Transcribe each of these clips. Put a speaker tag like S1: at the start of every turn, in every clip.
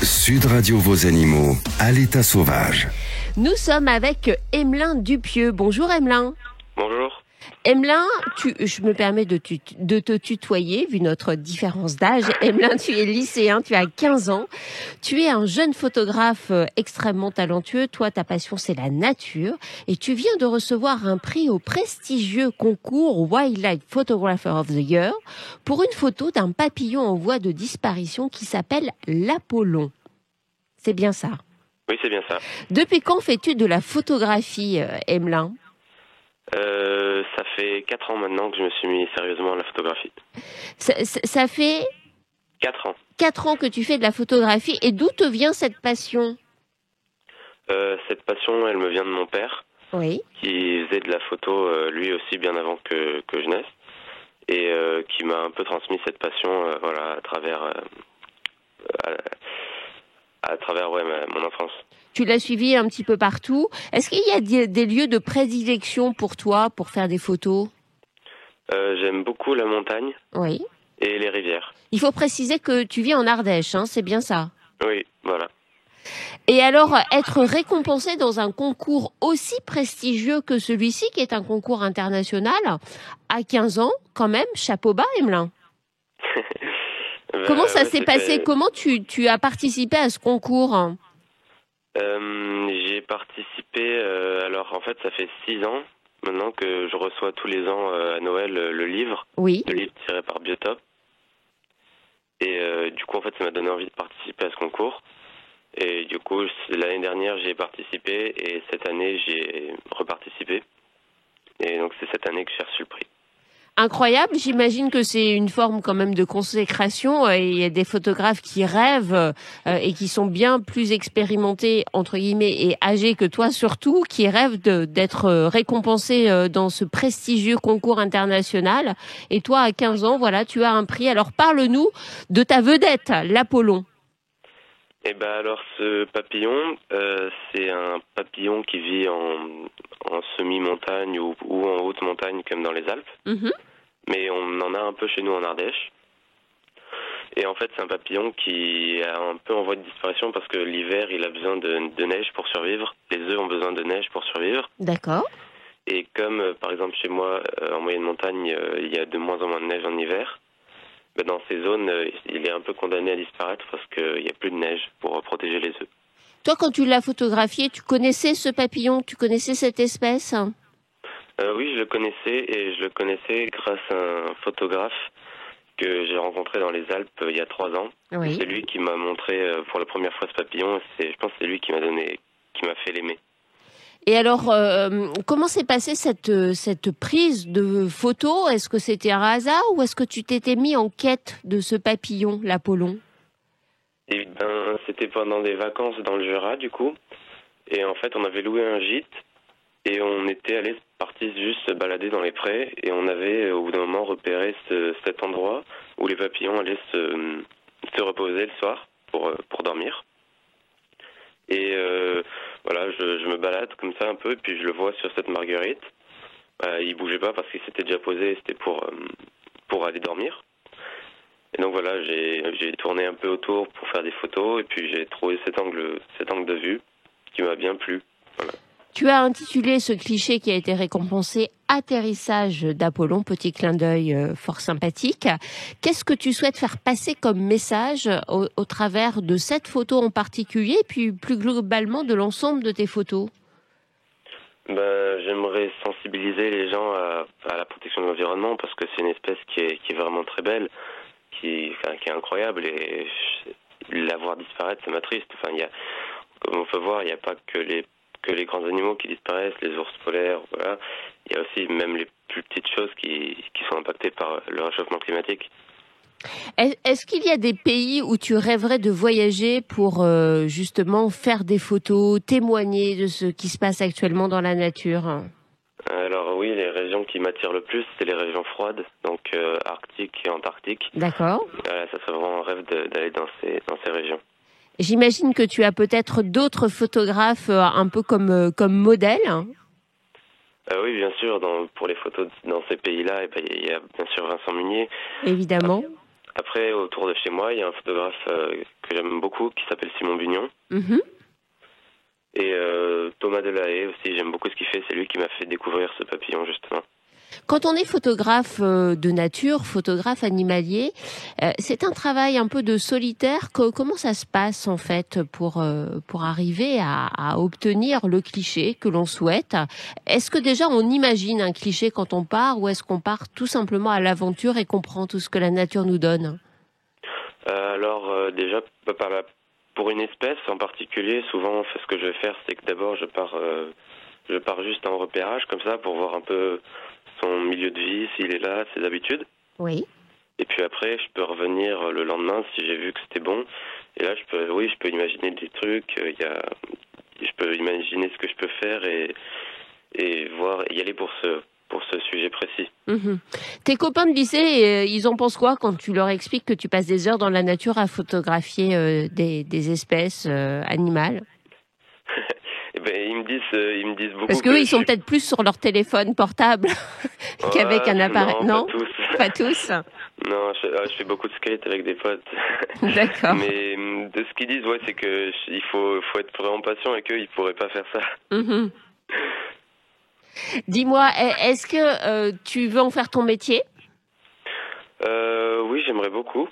S1: Sud Radio Vos Animaux, à l'état sauvage.
S2: Nous sommes avec Emelin Dupieux. Bonjour Emelin.
S3: Bonjour.
S2: Emelin, je me permets de te tutoyer vu notre différence d'âge. Emelin, tu es lycéen, tu as 15 ans. Tu es un jeune photographe extrêmement talentueux. Toi, ta passion, c'est la nature. Et tu viens de recevoir un prix au prestigieux concours Wildlife Photographer of the Year pour une photo d'un papillon en voie de disparition qui s'appelle l'Apollon. C'est bien ça?
S3: Oui, c'est bien ça.
S2: Depuis quand fais-tu de la photographie, Emelin?
S3: Ça fait 4 ans maintenant que je me suis mis sérieusement à la photographie.
S2: Ça fait
S3: 4 ans.
S2: 4 ans que tu fais de la photographie. Et d'où te vient cette passion?
S3: Cette passion, elle me vient de mon père,
S2: Oui.
S3: qui faisait de la photo lui aussi bien avant que je naisse, et qui m'a un peu transmis cette passion voilà, à travers mon enfance.
S2: Tu l'as suivi un petit peu partout. Est-ce qu'il y a des lieux de prédilection pour toi pour faire des photos?
S3: J'aime beaucoup la montagne
S2: Oui.
S3: et les rivières.
S2: Il faut préciser que tu vis en Ardèche, hein, c'est bien ça?
S3: Oui, voilà.
S2: Et alors, être récompensé dans un concours aussi prestigieux que celui-ci, qui est un concours international, à 15 ans, quand même, chapeau bas, Emelin. Comment ça s'est passé? Comment tu as participé à ce concours?
S3: J'ai participé, alors en fait ça fait 6 ans maintenant que je reçois tous les ans à Noël le livre,
S2: Oui.
S3: le livre tiré par Biotop. Et du coup en fait ça m'a donné envie de participer à ce concours. Et du coup l'année dernière j'ai participé et cette année j'ai reparticipé. Et donc c'est cette année que j'ai reçu le prix.
S2: Incroyable, j'imagine que c'est une forme quand même de consécration. Il y a des photographes qui rêvent et qui sont bien plus expérimentés, entre guillemets, et âgés que toi surtout, qui rêvent d'être récompensés dans ce prestigieux concours international. Et toi, à 15 ans, voilà, tu as un prix. Alors parle-nous de ta vedette, l'Apollon.
S3: Et ben alors ce papillon, c'est un papillon qui vit en semi-montagne ou en haute montagne comme dans les Alpes.
S2: Mm-hmm.
S3: Mais on en a un peu chez nous en Ardèche. Et en fait c'est un papillon qui est un peu en voie de disparition parce que l'hiver il a besoin de neige pour survivre. Les œufs ont besoin de neige pour survivre.
S2: D'accord.
S3: Et comme par exemple chez moi en moyenne montagne il y a de moins en moins de neige en hiver, ben dans ces zones il est un peu condamné à disparaître parce qu'il n'y a plus de neige pour protéger les œufs.
S2: Toi, quand tu l'as photographié, tu connaissais ce papillon? Tu connaissais cette espèce?
S3: Oui, je le connaissais et je le connaissais grâce à un photographe que j'ai rencontré dans les Alpes il y a 3 ans.
S2: Oui.
S3: C'est lui qui m'a montré pour la première fois ce papillon. Je pense que c'est lui qui m'a fait l'aimer.
S2: Et alors, comment s'est passée cette prise de photo? Est-ce que c'était un hasard ou est-ce que tu t'étais mis en quête de ce papillon, l'Apollon?
S3: Et ben, c'était pendant des vacances dans le Jura, du coup. Et en fait, on avait loué un gîte et on était partis juste se balader dans les prés. Et on avait, au bout d'un moment, repéré cet endroit où les papillons allaient se reposer le soir pour dormir. Et voilà, je me balade comme ça un peu, et puis je le vois sur cette marguerite. Il bougeait pas parce qu'il s'était déjà posé, c'était pour aller dormir. Et donc voilà, j'ai tourné un peu autour pour faire des photos, et puis j'ai trouvé cet angle de vue qui m'a bien plu. Voilà.
S2: Tu as intitulé ce cliché qui a été récompensé Atterrissage d'Apollon, petit clin d'œil fort sympathique. Qu'est-ce que tu souhaites faire passer comme message au travers de cette photo en particulier, puis plus globalement de l'ensemble de tes photos?
S3: J'aimerais sensibiliser les gens à la protection de l'environnement parce que c'est une espèce qui est vraiment très belle, qui est incroyable, et la voir disparaître, ça m'attriste. Comme on peut voir, il n'y a pas que les grands animaux qui disparaissent, les ours polaires, voilà. Il y a aussi même les plus petites choses qui sont impactées par le réchauffement climatique.
S2: Est-ce qu'il y a des pays où tu rêverais de voyager pour justement faire des photos, témoigner de ce qui se passe actuellement dans la nature?
S3: Alors oui, les régions qui m'attirent le plus, c'est les régions froides, donc Arctique et Antarctique.
S2: D'accord.
S3: Ça serait vraiment un rêve d'aller dans ces régions.
S2: J'imagine que tu as peut-être d'autres photographes un peu comme modèles.
S3: Oui, bien sûr. Pour les photos dans ces pays-là, il y a bien sûr Vincent Munier.
S2: Évidemment.
S3: Après, autour de chez moi, il y a un photographe que j'aime beaucoup qui s'appelle Simon Bugnon.
S2: Mhm.
S3: Et Thomas Delahaye aussi, j'aime beaucoup ce qu'il fait. C'est lui qui m'a fait découvrir ce papillon, justement.
S2: Quand on est photographe de nature, photographe animalier, c'est un travail un peu de solitaire. Comment ça se passe en fait pour arriver à obtenir le cliché que l'on souhaite? Est-ce que déjà on imagine un cliché quand on part, ou est-ce qu'on part tout simplement à l'aventure et qu'on prend tout ce que la nature nous donne?
S3: Alors déjà, pour une espèce en particulier, souvent ce que je vais faire, c'est que d'abord je pars juste en repérage comme ça pour voir un peu son milieu de vie, s'il est là, ses habitudes.
S2: Oui.
S3: Et puis après, je peux revenir le lendemain si j'ai vu que c'était bon. Et là, je peux imaginer des trucs. Je peux imaginer ce que je peux faire et voir, y aller pour ce sujet précis.
S2: Mhm. Tes copains de lycée, ils en pensent quoi quand tu leur expliques que tu passes des heures dans la nature à photographier des espèces animales?
S3: Eh ben, ils me disent beaucoup.
S2: Parce qu'eux, ils sont peut-être plus sur leur téléphone portable qu'avec un appareil.
S3: Non,
S2: Non,
S3: pas tous.
S2: pas tous.
S3: Non, je fais beaucoup de skate avec des potes.
S2: D'accord.
S3: Mais de ce qu'ils disent, ouais, c'est que il faut être vraiment patient et qu'eux, ils pourraient pas faire ça.
S2: Mhm. Dis-moi, est-ce que tu veux en faire ton métier?
S3: Oui, j'aimerais beaucoup.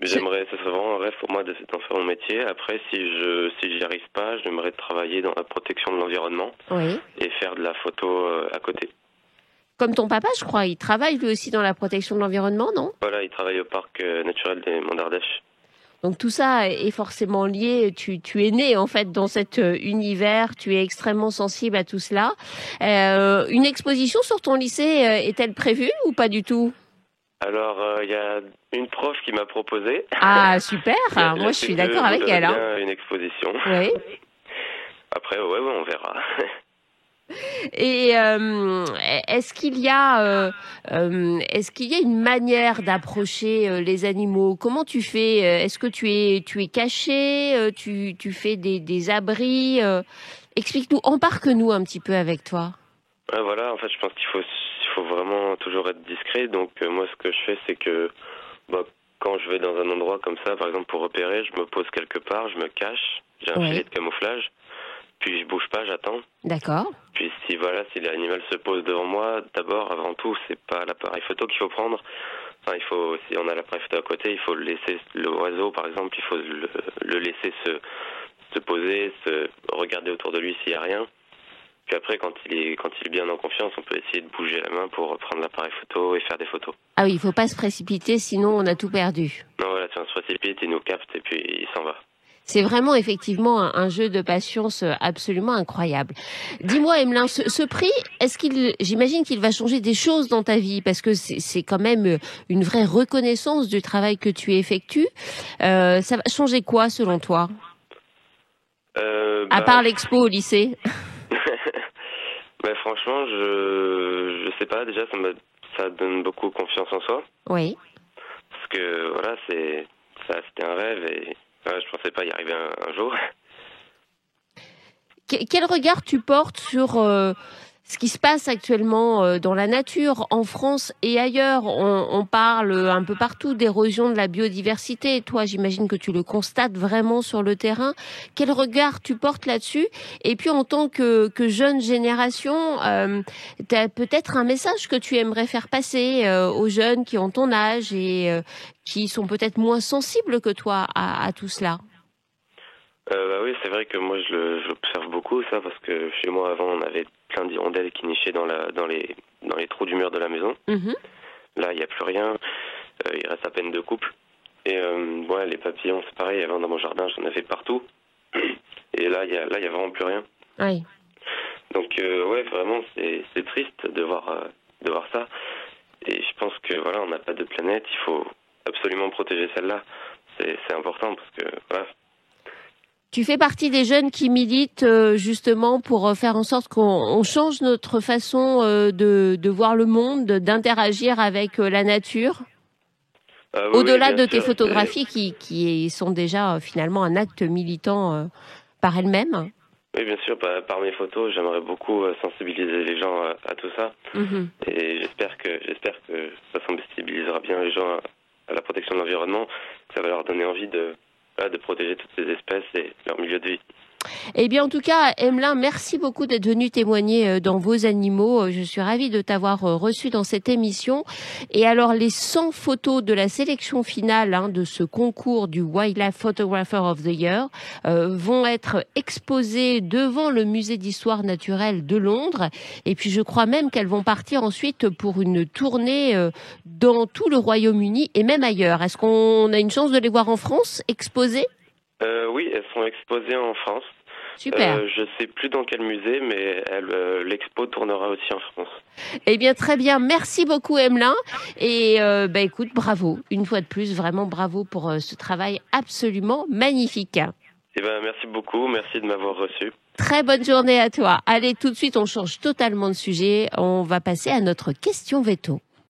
S3: Ce serait vraiment un rêve pour moi d'en faire mon métier. Après, si j'y arrive pas, j'aimerais travailler dans la protection de l'environnement
S2: Oui.
S3: et faire de la photo à côté.
S2: Comme ton papa, je crois, il travaille lui aussi dans la protection de l'environnement, non?
S3: Voilà, il travaille au parc naturel des Monts d'Ardèche.
S2: Donc tout ça est forcément lié. Tu es né en fait dans cet univers. Tu es extrêmement sensible à tout cela. Une exposition sur ton lycée est-elle prévue ou pas du tout?
S3: Alors, il y a une prof qui m'a proposé.
S2: Ah super. Moi je suis d'accord avec elle.
S3: Bien une exposition.
S2: Oui.
S3: Après, ouais, on verra.
S2: Et est-ce qu'il y a une manière d'approcher les animaux? Comment tu fais? Est-ce que tu es caché? Tu fais des abris? Explique-nous, embarque-nous un petit peu avec toi.
S3: Ouais, voilà, en fait, je pense qu'il faut vraiment toujours être discret. Donc, moi, ce que je fais, c'est que quand je vais dans un endroit comme ça, par exemple, pour repérer, je me pose quelque part, je me cache, j'ai un filet de camouflage, puis je bouge pas, j'attends.
S2: D'accord.
S3: Puis si l'animal se pose devant moi, d'abord, avant tout, c'est pas l'appareil photo qu'il faut prendre. Enfin, si on a l'appareil photo à côté, il faut laisser l'oiseau, par exemple, il faut le laisser se poser, regarder autour de lui s'il y a rien. Puis après, quand il est bien en confiance, on peut essayer de bouger la main pour prendre l'appareil photo et faire des photos.
S2: Ah oui, il faut pas se précipiter, sinon on a tout perdu.
S3: Non, voilà, si on se précipite, il nous capte et puis il s'en va.
S2: C'est vraiment effectivement un jeu de patience absolument incroyable. Dis-moi, Emelin, ce prix, j'imagine qu'il va changer des choses dans ta vie, parce que c'est quand même une vraie reconnaissance du travail que tu effectues. Ça va changer quoi selon toi? À part l'expo au lycée.
S3: Franchement, je sais pas. Déjà, ça donne beaucoup confiance en soi.
S2: Oui.
S3: Parce que voilà, c'était un rêve et je pensais pas y arriver un jour.
S2: Quel regard tu portes sur ce qui se passe actuellement dans la nature, en France et ailleurs? On parle un peu partout d'érosion de la biodiversité. Toi, j'imagine que tu le constates vraiment sur le terrain. Quel regard tu portes là-dessus? Et puis, en tant que jeune génération, tu as peut-être un message que tu aimerais faire passer aux jeunes qui ont ton âge et qui sont peut-être moins sensibles que toi à tout cela.
S3: Oui, c'est vrai que moi j'observe beaucoup ça parce que chez moi avant on avait plein d'hirondelles qui nichaient dans les trous du mur de la maison.
S2: Mm-hmm.
S3: Là il n'y a plus rien, il reste à peine 2 couples. Et les papillons c'est pareil, avant dans mon jardin j'en avais partout. Et là il y a vraiment plus rien.
S2: Oui.
S3: Donc vraiment c'est triste de voir ça. Et je pense que voilà, on n'a pas de planète, il faut absolument protéger celle-là. C'est important parce que voilà.
S2: Tu fais partie des jeunes qui militent justement pour faire en sorte qu'on change notre façon de voir le monde, d'interagir avec la nature. Au-delà de tes photographies qui sont déjà finalement un acte militant par elles-mêmes.
S3: Oui, bien sûr, par mes photos, j'aimerais beaucoup sensibiliser les gens à tout ça. Mm-hmm. Et j'espère que ça sensibilisera bien les gens à la protection de l'environnement, que ça va leur donner envie de protéger toutes ces espèces et leur milieu de vie.
S2: Eh bien, en tout cas, Emelin, merci beaucoup d'être venu témoigner dans Vos Animaux. Je suis ravie de t'avoir reçu dans cette émission. Et alors, les 100 photos de la sélection finale de ce concours du Wildlife Photographer of the Year vont être exposées devant le musée d'histoire naturelle de Londres. Et puis, je crois même qu'elles vont partir ensuite pour une tournée dans tout le Royaume-Uni et même ailleurs. Est-ce qu'on a une chance de les voir en France exposées ?
S3: Oui, elles sont exposées en France.
S2: Super.
S3: Je sais plus dans quel musée, mais l'expo tournera aussi en France.
S2: Eh bien, très bien. Merci beaucoup, Emelin. Et écoute, bravo. Une fois de plus, vraiment bravo pour ce travail absolument magnifique.
S3: Merci beaucoup. Merci de m'avoir reçu.
S2: Très bonne journée à toi. Allez, tout de suite, on change totalement de sujet. On va passer à notre question veto.